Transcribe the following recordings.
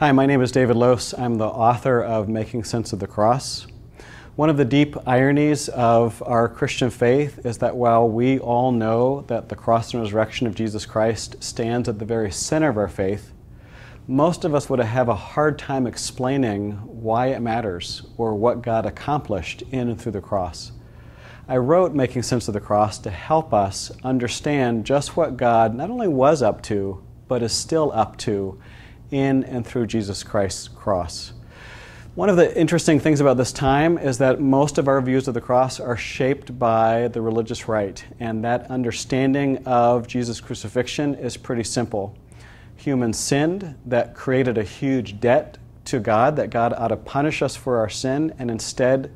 Hi, my name is David Lose. I'm the author of Making Sense of the Cross. One of the deep ironies of our Christian faith is that while we all know that the cross and resurrection of Jesus Christ stands at the very center of our faith, most of us would have a hard time explaining why it matters or what God accomplished in and through the cross. I wrote Making Sense of the Cross to help us understand just what God not only was up to, but is still up to in and through Jesus Christ's cross. One of the interesting things about this time is that most of our views of the cross are shaped by the religious right, and that understanding of Jesus' crucifixion is pretty simple. Humans sinned, that created a huge debt to God, that God ought to punish us for our sin, and instead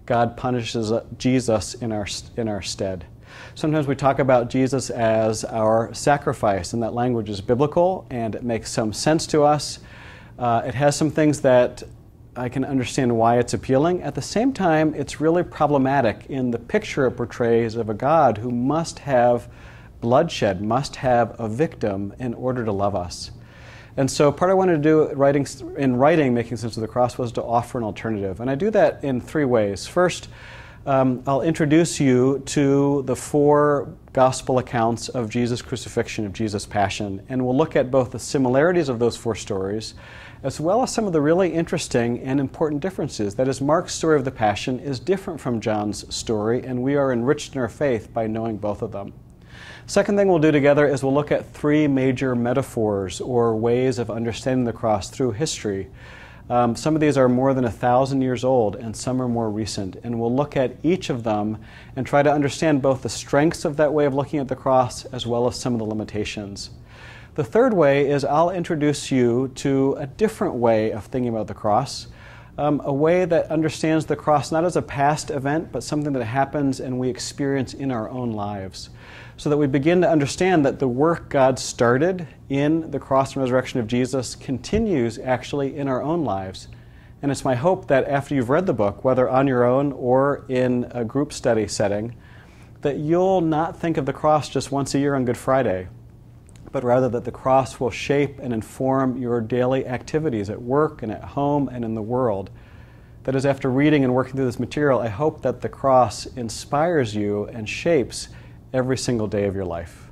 God punishes Jesus in our stead. Sometimes we talk about Jesus as our sacrifice, and that language is biblical and it makes some sense to us. It has some things that I can understand why it's appealing. At the same time, it's really problematic in the picture it portrays of a God who must have bloodshed, must have a victim in order to love us. And so part I wanted to do in writing Making Sense of the Cross was to offer an alternative. And I do that in three ways. First, I'll introduce you to the four gospel accounts of Jesus' crucifixion, of Jesus' passion, and we'll look at both the similarities of those four stories as well as some of the really interesting and important differences. That is, Mark's story of the passion is different from John's story, and we are enriched in our faith by knowing both of them. Second thing we'll do together is we'll look at three major metaphors or ways of understanding the cross through history. Some of these are more than 1,000 years old, and some are more recent. And we'll look at each of them and try to understand both the strengths of that way of looking at the cross as well as some of the limitations. The third way is I'll introduce you to a different way of thinking about the cross, a way that understands the cross not as a past event, but something that happens and we experience in our own lives, so that we begin to understand that the work God started in the cross and resurrection of Jesus continues actually in our own lives. And it's my hope that after you've read the book, whether on your own or in a group study setting, that you'll not think of the cross just once a year on Good Friday, but rather that the cross will shape and inform your daily activities at work and at home and in the world. That is, after reading and working through this material, I hope that the cross inspires you and shapes every single day of your life.